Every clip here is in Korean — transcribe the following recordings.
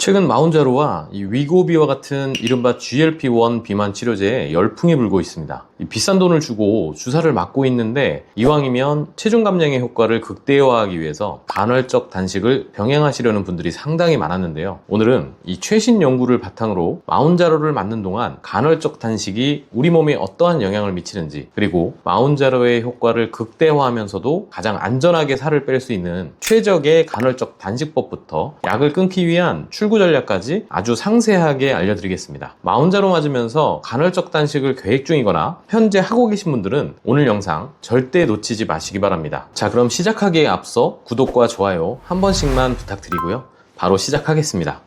최근 마운자로와 이 위고비와 같은 이른바 GLP-1 비만 치료제에 열풍이 불고 있습니다. 비싼 돈을 주고 주사를 맞고 있는데 이왕이면 체중 감량의 효과를 극대화하기 위해서 간헐적 단식을 병행하시려는 분들이 상당히 많았는데요. 오늘은 이 최신 연구를 바탕으로 마운자로를 맞는 동안 간헐적 단식이 우리 몸에 어떠한 영향을 미치는지, 그리고 마운자로의 효과를 극대화하면서도 가장 안전하게 살을 뺄 수 있는 최적의 간헐적 단식법부터 약을 끊기 위한 출구 전략까지 아주 상세하게 알려드리겠습니다. 마운자로 맞으면서 간헐적 단식을 계획 중이거나 현재 하고 계신 분들은 오늘 영상 절대 놓치지 마시기 바랍니다. 자, 그럼 시작하기에 앞서 구독과 좋아요 한 번씩만 부탁드리고요. 바로 시작하겠습니다.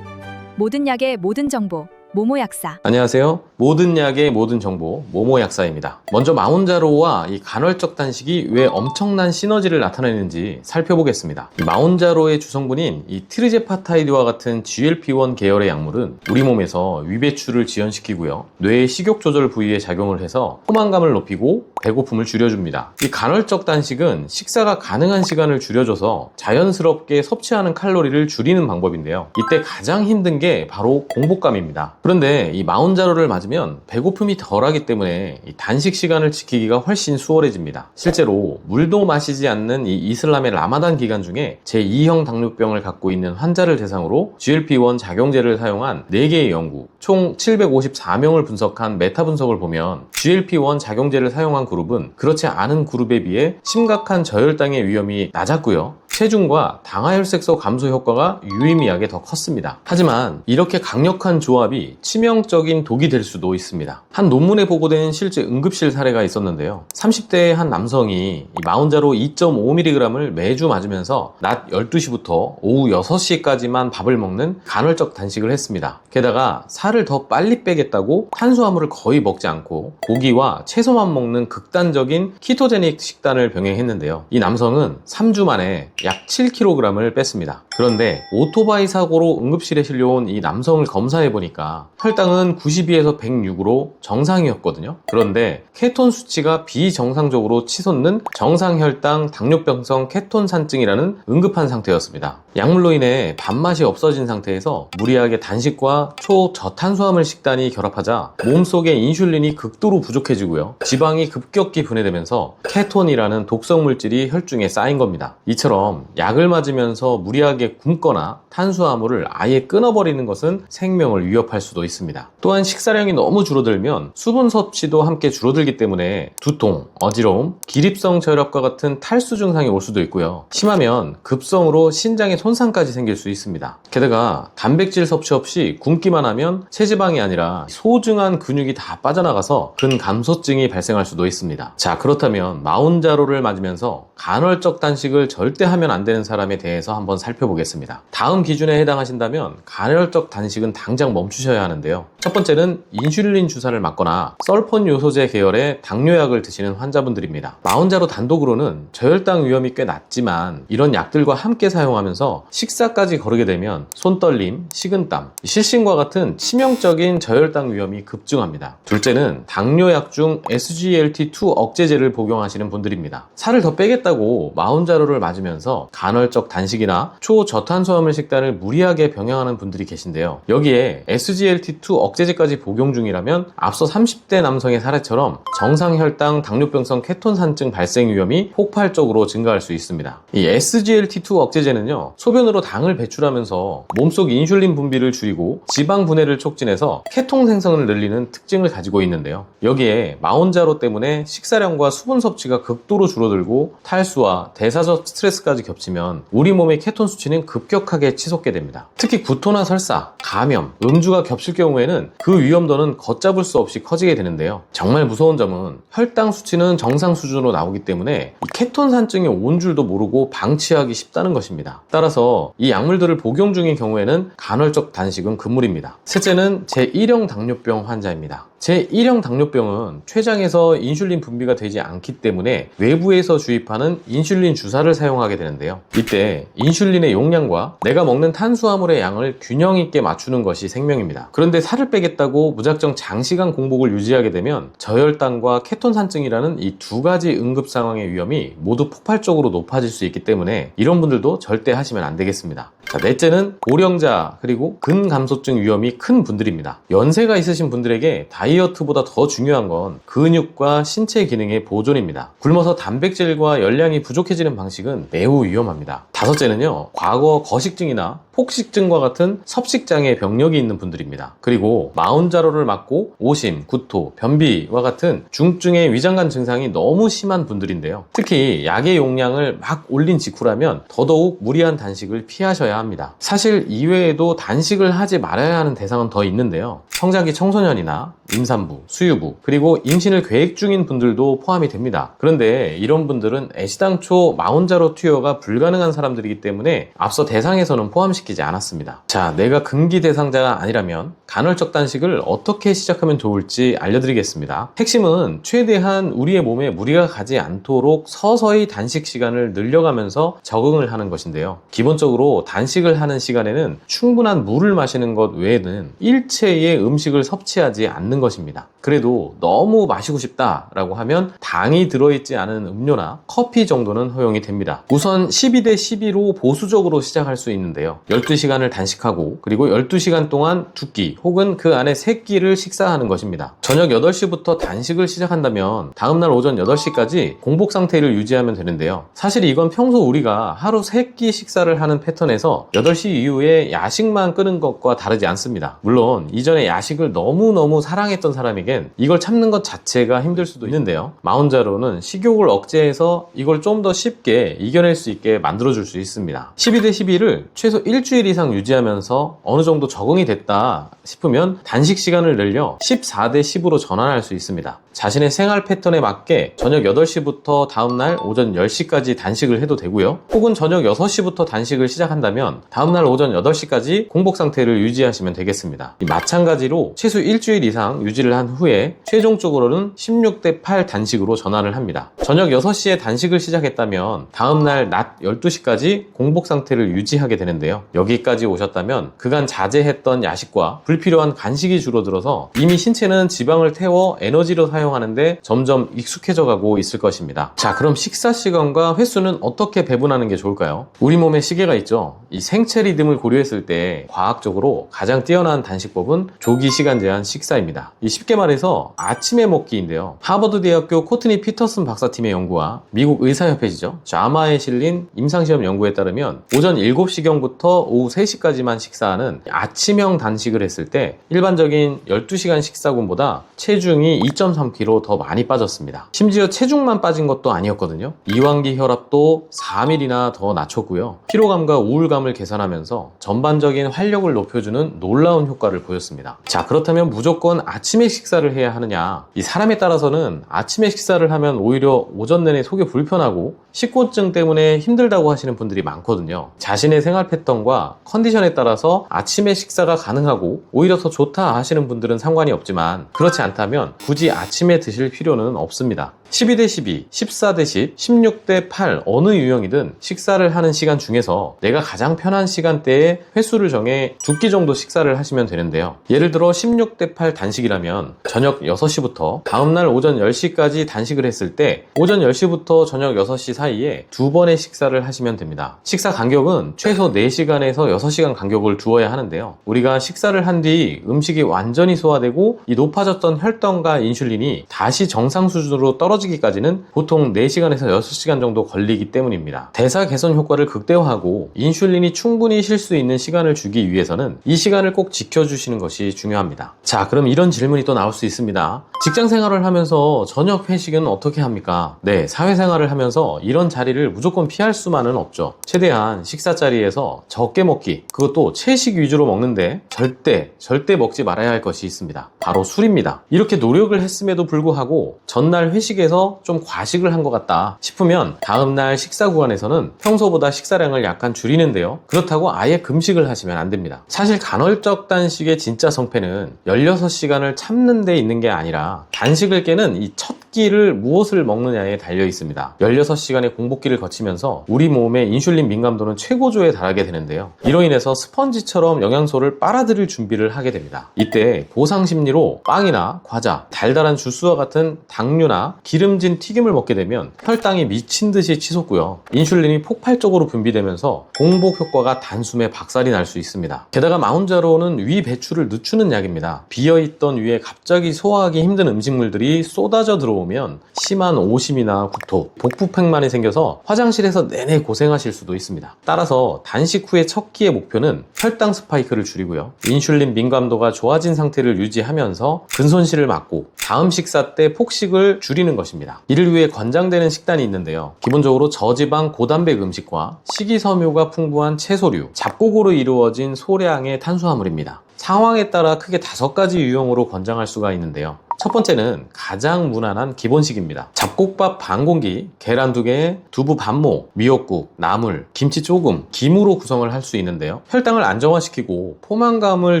모든 약의 모든 정보, 모모약사. 안녕하세요. 모든 약의 모든 정보, 모모약사입니다. 먼저 마운자로와 이 간헐적 단식이 왜 엄청난 시너지를 나타내는지 살펴보겠습니다. 이 마운자로의 주성분인 이 티르제파타이드와 같은 GLP-1 계열의 약물은 우리 몸에서 위배출을 지연시키고요, 뇌의 식욕 조절 부위에 작용을 해서 포만감을 높이고 배고픔을 줄여줍니다. 이 간헐적 단식은 식사가 가능한 시간을 줄여줘서 자연스럽게 섭취하는 칼로리를 줄이는 방법인데요. 이때 가장 힘든 게 바로 공복감입니다. 그런데 이 마운자로를 맞으면 배고픔이 덜하기 때문에 이 단식 시간을 지키기가 훨씬 수월해집니다. 실제로 물도 마시지 않는 이 이슬람의 라마단 기간 중에 제2형 당뇨병을 갖고 있는 환자를 대상으로 GLP-1 작용제를 사용한 4개의 연구, 총 754명을 분석한 메타 분석을 보면 GLP-1 작용제를 사용한 그룹은 그렇지 않은 그룹에 비해 심각한 저혈당의 위험이 낮았고요, 체중과 당하혈색소 감소 효과가 유의미하게 더 컸습니다. 하지만 이렇게 강력한 조합이 치명적인 독이 될 수도 있습니다. 한 논문에 보고된 실제 응급실 사례가 있었는데요. 30대의 한 남성이 마운자로 2.5mg을 매주 맞으면서 낮 12시부터 오후 6시까지만 밥을 먹는 간헐적 단식을 했습니다. 게다가 살을 더 빨리 빼겠다고 탄수화물을 거의 먹지 않고 고기와 채소만 먹는 극단적인 키토제닉 식단을 병행했는데요. 이 남성은 3주 만에 약 7kg을 뺐습니다. 그런데 오토바이 사고로 응급실에 실려온 이 남성을 검사해보니까 혈당은 92에서 106으로 정상이었거든요. 그런데 케톤 수치가 비정상적으로 치솟는 정상혈당 당뇨병성 케톤산증이라는 응급한 상태였습니다. 약물로 인해 밥맛이 없어진 상태에서 무리하게 단식과 초저탄수화물 식단이 결합하자 몸속에 인슐린이 극도로 부족해지고요, 지방이 급격히 분해되면서 케톤이라는 독성 물질이 혈중에 쌓인 겁니다. 이처럼 약을 맞으면서 무리하게 굶거나 탄수화물을 아예 끊어버리는 것은 생명을 위협할 수도 있습니다. 또한 식사량이 너무 줄어들면 수분 섭취도 함께 줄어들기 때문에 두통, 어지러움, 기립성 저혈압과 같은 탈수 증상이 올 수도 있고요, 심하면 급성으로 신장에 손상까지 생길 수 있습니다. 게다가 단백질 섭취 없이 굶기만 하면 체지방이 아니라 소중한 근육이 다 빠져나가서 근감소증이 발생할 수도 있습니다. 자, 그렇다면 마운자로를 맞으면서 간헐적 단식을 절대 하면 안 되는 사람에 대해서 한번 살펴보겠습니다. 다음 기준에 해당하신다면 간헐적 단식은 당장 멈추셔야 하는데요. 첫 번째는 인슐린 주사를 맞거나 설폰 요소제 계열의 당뇨약을 드시는 환자분들입니다. 마운자로 단독으로는 저혈당 위험이 꽤 낮지만 이런 약들과 함께 사용하면서 식사까지 거르게 되면 손떨림, 식은땀, 실신과 같은 치명적인 저혈당 위험이 급증합니다. 둘째는 당뇨약 중 SGLT2 억제제를 복용하시는 분들입니다. 살을 더 빼겠다고 마운자로를 맞으면서 간헐적 단식이나 초저탄수화물 식단을 무리하게 병행하는 분들이 계신데요. 여기에 SGLT2 억제제까지 복용 중이라면 앞서 30대 남성의 사례처럼 정상혈당 당뇨병성 케톤산증 발생 위험이 폭발적으로 증가할 수 있습니다. 이 SGLT2 억제제는요, 소변으로 당을 배출하면서 몸속 인슐린 분비를 줄이고 지방 분해를 촉진해서 케톤 생성을 늘리는 특징을 가지고 있는데요. 여기에 마운자로 때문에 식사량과 수분 섭취가 극도로 줄어들고 탈수와 대사적 스트레스까지 겹치면 우리 몸의 케톤 수치는 급격하게 치솟게 됩니다. 특히 구토나 설사, 감염, 음주가 겹칠 경우에는 그 위험도는 걷잡을 수 없이 커지게 되는데요. 정말 무서운 점은 혈당 수치는 정상 수준으로 나오기 때문에 이 케톤 산증이 온 줄도 모르고 방치하기 쉽다는 것입니다. 따라서 이 약물들을 복용 중인 경우에는 간헐적 단식은 금물입니다. 셋째는 제1형 당뇨병 환자입니다. 제1형 당뇨병은 췌장에서 인슐린 분비가 되지 않기 때문에 외부에서 주입하는 인슐린 주사를 사용하게 되는데요. 이때 인슐린의 용량과 내가 먹는 탄수화물의 양을 균형 있게 맞추는 것이 생명입니다. 그런데 살을 빼겠다고 무작정 장시간 공복을 유지하게 되면 저혈당과 케톤산증이라는 이 두 가지 응급 상황의 위험이 모두 폭발적으로 높아질 수 있기 때문에 이런 분들도 절대 하시면 안 되겠습니다. 자, 넷째는 고령자 그리고 근감소증 위험이 큰 분들입니다. 연세가 있으신 분들에게 다이어트보다 더 중요한 건 근육과 신체 기능의 보존입니다. 굶어서 단백질과 열량이 부족해지는 방식은 매우 위험합니다. 다섯째는요, 과거 거식증이나 폭식증과 같은 섭식장애 병력이 있는 분들입니다. 그리고 마운자로를 맞고 오심, 구토, 변비와 같은 중증의 위장관 증상이 너무 심한 분들인데요. 특히 약의 용량을 막 올린 직후라면 더더욱 무리한 단식을 피하셔야 합니다. 사실 이외에도 단식을 하지 말아야 하는 대상은 더 있는데요. 성장기 청소년이나 임산부, 수유부, 그리고 임신을 계획 중인 분들도 포함이 됩니다. 그런데 이런 분들은 애시당초 마운자로 투여가 불가능한 사람들이기 때문에 앞서 대상에서는 포함시키지 않았습니다. 자, 내가 금기 대상자가 아니라면 간헐적 단식을 어떻게 시작하면 좋을지 알려드리겠습니다. 핵심은 최대한 우리의 몸에 무리가 가지 않도록 서서히 단식 시간을 늘려가면서 적응을 하는 것인데요. 기본적으로 단식을 하는 시간에는 충분한 물을 마시는 것 외에는 일체의 음식을 섭취하지 않는 것입니다. 그래도 너무 마시고 싶다라고 하면 당이 들어있지 않은 음료나 커피 정도는 허용이 됩니다. 우선 12대 12로 보수적으로 시작할 수 있는데요. 12시간을 단식하고 그리고 12시간 동안 2끼 혹은 그 안에 3끼를 식사하는 것입니다. 저녁 8시부터 단식을 시작한다면 다음날 오전 8시까지 공복 상태를 유지하면 되는데요. 사실 이건 평소 우리가 하루 3끼 식사를 하는 패턴에서 8시 이후에 야식만 끄는 것과 다르지 않습니다. 물론 이전에 야식을 너무너무 사랑했던 사람에겐 이걸 참는 것 자체가 힘들 수도 있는데요. 마운자로는 식욕을 억제해서 이걸 좀 더 쉽게 이겨낼 수 있게 만들어줄 수 있습니다. 12대 12를 최소 일주일 이상 유지하면서 어느 정도 적응이 됐다 싶으면 단식 시간을 늘려 14대 10으로 전환할 수 있습니다. 자신의 생활 패턴에 맞게 저녁 8시부터 다음날 오전 10시까지 단식을 해도 되고요. 혹은 저녁 6시부터 단식을 시작한다면 다음날 오전 8시까지 공복 상태를 유지하시면 되겠습니다. 마찬가지로 최소 일주일 이상 유지를 한 후에 최종적으로는 16대 8 단식으로 전환을 합니다. 저녁 6시에 단식을 시작했다면 다음날 낮 12시까지 공복 상태를 유지하게 되는데요. 여기까지 오셨다면 그간 자제했던 야식과 불필요한 간식이 줄어들어서 이미 신체는 지방을 태워 에너지로 사용하는데 점점 익숙해져 가고 있을 것입니다. 자, 그럼 식사 시간과 횟수는 어떻게 배분하는 게 좋을까요? 우리 몸에 시계가 있죠. 이 생체 리듬을 고려했을 때 과학적으로 가장 뛰어난 단식법은 조기 시간 제한 식사입니다. 이 쉽게 말해서 아침에 먹기인데요. 하버드 대학교 코트니 피터슨 박사팀의 연구와 미국 의사협회지죠. 자마에 실린 임상시험 연구에 따르면 오전 7시경부터 오후 3시까지만 식사하는 아침형 단식을 했을 때 일반적인 12시간 식사군보다 체중이 2.3kg 더 많이 빠졌습니다. 심지어 체중만 빠진 것도 아니었거든요. 이완기 혈압도 4mm나 더 낮췄고요. 피로감과 우울감을 개선하면서 전반적인 활력을 높여주는 놀라운 효과를 보였습니다. 자, 그렇다면 무조건 아침에 식사를 해야 하느냐? 이 사람에 따라서는 아침에 식사를 하면 오히려 오전 내내 속이 불편하고 식곤증 때문에 힘들다고 하시는 분들이 많거든요. 자신의 생활 패턴과 컨디션에 따라서 아침에 식사가 가능하고 오히려 더 좋다 하시는 분들은 상관이 없지만 그렇지 않다면 굳이 아침에 드실 필요는 없습니다. 12대 12, 14대 10, 16대 8 어느 유형이든 식사를 하는 시간 중에서 내가 가장 편한 시간대에 횟수를 정해 2끼 정도 식사를 하시면 되는데요. 예를 들어 16대 8 단식이라면 저녁 6시부터 다음날 오전 10시까지 단식을 했을 때 오전 10시부터 저녁 6시 사이에 2번의 식사를 하시면 됩니다. 식사 간격은 최소 4시간에서 6시간 간격을 두어야 하는데요. 우리가 식사를 한 뒤 음식이 완전히 소화되고 이 높아졌던 혈당과 인슐린이 다시 정상 수준으로 떨어지기까지는 보통 4시간에서 6시간 정도 걸리기 때문입니다. 대사 개선 효과를 극대화하고 인슐린이 충분히 쉴 수 있는 시간을 주기 위해서는 이 시간을 꼭 지켜주시는 것이 중요합니다. 자, 그럼 이런 질문이 또 나올 수 있습니다. 직장 생활을 하면서 저녁 회식은 어떻게 합니까? 네, 사회생활을 하면서 이런 자리를 무조건 피할 수만은 없죠. 최대한 식사 자리에서 적게 먹기, 그것도 채식 위주로 먹는데 절대 먹지 말아야 할 것이 있습니다. 바로 술입니다. 이렇게 노력을 했음에도 불구하고 전날 회식에서 좀 과식을 한 것 같다 싶으면 다음날 식사 구간에서는 평소보다 식사량을 약간 줄이는데요. 그렇다고 아예 금식을 하시면 안 됩니다. 사실 간헐적 단식의 진짜 성패는 16시간을 참는 데 있는 게 아니라 단식을 깨는 이 첫 끼를 무엇을 먹느냐에 달려 있습니다. 16시간의 공복기를 거치면서 우리 몸의 인슐린 민감도는 최고조에 달하게 되는데요. 이로 인해서 스펀지처럼 영양소를 빨아들일 준비를 하게 됩니다. 이때 보상 심리로 빵이나 과자, 달달한 주스와 같은 당류나 기름진 튀김을 먹게 되면 혈당이 미친 듯이 치솟고요. 인슐린이 폭발적으로 분비되면서 공복 효과가 단숨에 박살이 날 수 있습니다. 게다가 마운자로는 위 배출을 늦추는 약입니다. 비어있던 위에 갑자기 소화하기 힘든 음식물들이 쏟아져 들어오면 심한 오심이나 구토, 복부팽만이 생겨서 화장실에서 내내 고생하실 수도 있습니다. 따라서 단식 후의 첫 끼의 목표는 혈당 스파이크를 줄이고요. 인슐린 민감도가 좋아진 상태를 유지하면서 근손실을 막고 다음 식사 때 폭식을 줄이는 것입니다. 이를 위해 권장되는 식단이 있는데요. 기본적으로 저지방 고단백 음식과 식이섬유가 풍부한 채소류, 잡곡으로 이루어진 소량의 탄수화물입니다. 상황에 따라 크게 5가지 유형으로 권장할 수가 있는데요. 첫 번째는 가장 무난한 기본식입니다. 잡곡밥 반 공기, 계란 2개, 두부 반모, 미역국, 나물, 김치 조금, 김으로 구성을 할 수 있는데요. 혈당을 안정화시키고 포만감을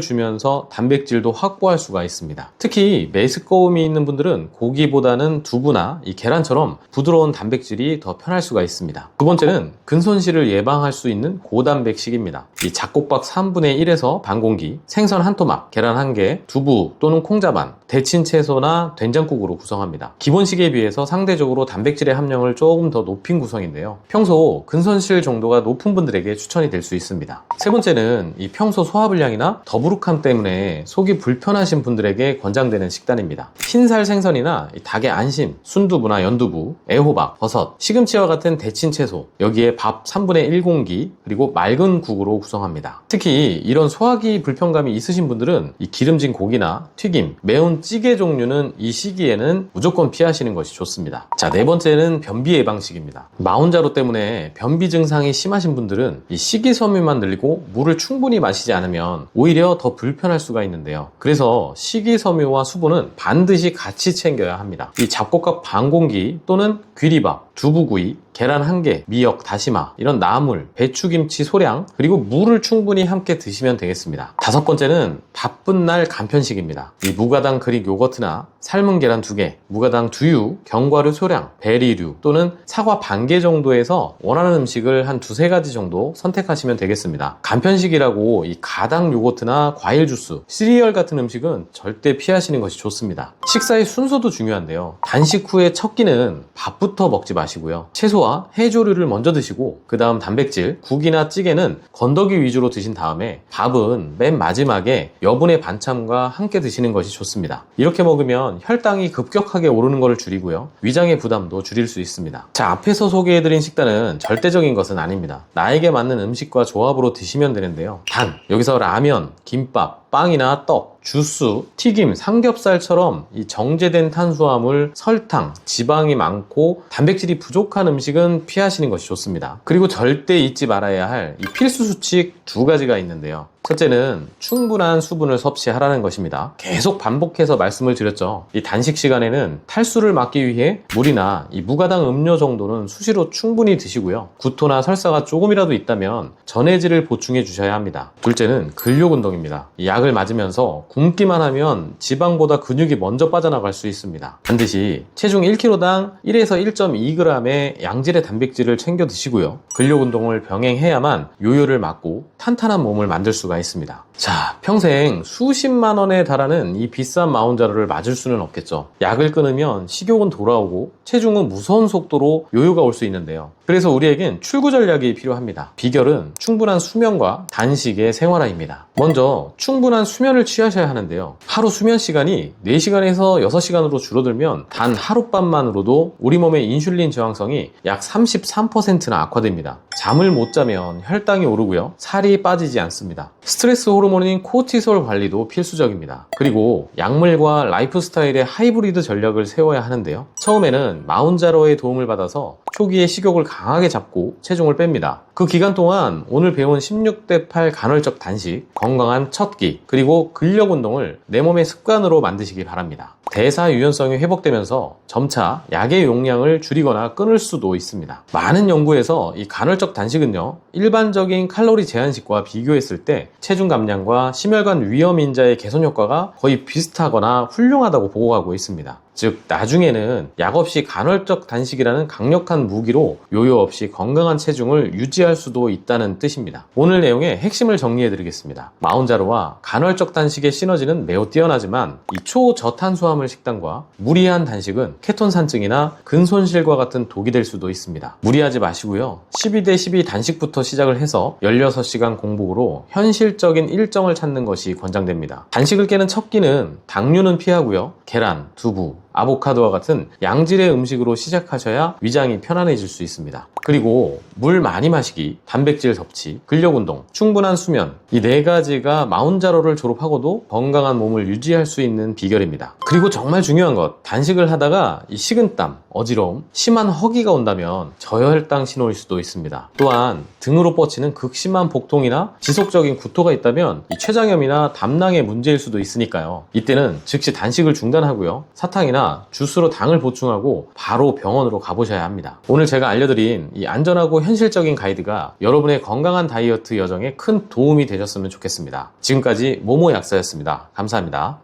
주면서 단백질도 확보할 수가 있습니다. 특히 메스꺼움이 있는 분들은 고기보다는 두부나 이 계란처럼 부드러운 단백질이 더 편할 수가 있습니다. 두 번째는 근손실을 예방할 수 있는 고단백식입니다. 이 잡곡밥 3분의 1에서 반 공기, 생선 한 토막, 계란 1개, 두부 또는 콩자반, 데친 채소나 된장국으로 구성합니다. 기본식에 비해서 상대적으로 단백질의 함량을 조금 더 높인 구성인데요. 평소 근손실 정도가 높은 분들에게 추천이 될 수 있습니다. 세 번째는 이 평소 소화불량이나 더부룩함 때문에 속이 불편하신 분들에게 권장되는 식단입니다. 흰살 생선이나 닭의 안심, 순두부나 연두부, 애호박, 버섯, 시금치와 같은 데친 채소, 여기에 밥 3분의 1공기, 그리고 맑은 국으로 구성합니다. 특히 이런 소화기 불편감이 있으신 분들은 이 기름진 고기나 튀김, 매운 찌개 종류는 이 시기에는 무조건 피하시는 것이 좋습니다. 자, 네 번째는 변비 예방식입니다. 마운자로 때문에 변비 증상이 심하신 분들은 이 식이섬유만 늘리고 물을 충분히 마시지 않으면 오히려 더 불편할 수가 있는데요. 그래서 식이섬유와 수분은 반드시 같이 챙겨야 합니다. 이 잡곡밥 반 공기 또는 귀리밥, 두부구이, 계란 1개, 미역, 다시마, 이런 나물, 배추김치 소량, 그리고 물을 충분히 함께 드시면 되겠습니다. 다섯 번째는 바쁜 날 간편식입니다. 이 무가당 그릭 요거트나 삶은 계란 2개, 무가당 두유, 견과류 소량, 베리류 또는 사과 반 개 정도에서 원하는 음식을 한 2-3가지 정도 선택하시면 되겠습니다. 간편식이라고 이 가당 요거트나 과일 주스, 시리얼 같은 음식은 절대 피하시는 것이 좋습니다. 식사의 순서도 중요한데요. 단식 후에 첫 끼는 밥부터 먹지 마시고요. 채소와 해조류를 먼저 드시고 그 다음 단백질, 국이나 찌개는 건더기 위주로 드신 다음에 밥은 맨 마지막에 여분의 반찬과 함께 드시는 것이 좋습니다. 이렇게 먹으면 혈당이 급격하게 오르는 것을 줄이고요. 위장의 부담도 줄일 수 있습니다. 자, 앞에서 소개해드린 식단은 절대적인 것은 아닙니다. 나에게 맞는 음식과 조합으로 드시면 되는데요. 단, 여기서 라면, 김밥, 빵이나 떡, 주스, 튀김, 삼겹살처럼 이 정제된 탄수화물, 설탕, 지방이 많고 단백질이 부족한 음식은 피하시는 것이 좋습니다. 그리고 절대 잊지 말아야 할 이 필수 수칙 2가지가 있는데요. 첫째는 충분한 수분을 섭취하라는 것입니다. 계속 반복해서 말씀을 드렸죠. 이 단식 시간에는 탈수를 막기 위해 물이나 이 무가당 음료 정도는 수시로 충분히 드시고요. 구토나 설사가 조금이라도 있다면 전해질을 보충해 주셔야 합니다. 둘째는 근력 운동입니다. 이 약을 맞으면서 굶기만 하면 지방보다 근육이 먼저 빠져나갈 수 있습니다. 반드시 체중 1kg당 1에서 1.2g의 양질의 단백질을 챙겨 드시고요. 근력 운동을 병행해야만 요요를 막고 탄탄한 몸을 만들 수가 있습니다. 자, 평생 수십만 원에 달하는 이 비싼 마운자로를 맞을 수는 없겠죠. 약을 끊으면 식욕은 돌아오고 체중은 무서운 속도로 요요가 올 수 있는데요. 그래서 우리에겐 출구 전략이 필요합니다. 비결은 충분한 수면과 단식의 생활화입니다. 먼저 충분한 수면을 취하셔야 하는데요. 하루 수면 시간이 4시간에서 6시간으로 줄어들면 단 하룻밤만으로도 우리 몸의 인슐린 저항성이 약 33%나 악화됩니다. 잠을 못 자면 혈당이 오르고요. 살이 빠지지 않습니다. 스트레스 호르몬인 코티솔 관리도 필수적입니다. 그리고 약물과 라이프 스타일의 하이브리드 전략을 세워야 하는데요. 처음에는 마운자로의 도움을 받아서 초기에 식욕을 강하게 잡고 체중을 뺍니다. 그 기간 동안 오늘 배운 16대8 간헐적 단식, 건강한 첫 끼, 그리고 근력 운동을 내 몸의 습관으로 만드시기 바랍니다. 대사 유연성이 회복되면서 점차 약의 용량을 줄이거나 끊을 수도 있습니다. 많은 연구에서 이 간헐적 단식은요, 일반적인 칼로리 제한식과 비교했을 때 체중 감량과 심혈관 위험 인자의 개선 효과가 거의 비슷하거나 훌륭하다고 보고하고 있습니다. 즉 나중에는 약 없이 간헐적 단식이라는 강력한 무기로 요요 없이 건강한 체중을 유지할 수도 있다는 뜻입니다. 오늘 내용의 핵심을 정리해 드리겠습니다. 마운자로와 간헐적 단식의 시너지는 매우 뛰어나지만 이 초저탄수화물 식단과 무리한 단식은 케톤산증이나 근손실과 같은 독이 될 수도 있습니다. 무리하지 마시고요. 12대12 단식부터 시작을 해서 16시간 공복으로 현실적인 일정을 찾는 것이 권장됩니다. 단식을 깨는 첫 끼는 당류는 피하고요. 계란, 두부, 아보카도와 같은 양질의 음식으로 시작하셔야 위장이 편안해질 수 있습니다. 그리고 물 많이 마시기, 단백질 섭취, 근력운동, 충분한 수면, 이 4가지가 마운자로를 졸업하고도 건강한 몸을 유지할 수 있는 비결입니다. 그리고 정말 중요한 것, 단식을 하다가 이 식은땀, 어지러움, 심한 허기가 온다면 저혈당 신호일 수도 있습니다. 또한 등으로 뻗치는 극심한 복통이나 지속적인 구토가 있다면 이 췌장염이나 담낭의 문제일 수도 있으니까요. 이때는 즉시 단식을 중단하고요. 사탕이나 주스로 당을 보충하고 바로 병원으로 가보셔야 합니다. 오늘 제가 알려드린 이 안전하고 현실적인 가이드가 여러분의 건강한 다이어트 여정에 큰 도움이 되셨으면 좋겠습니다. 지금까지 모모 약사였습니다. 감사합니다.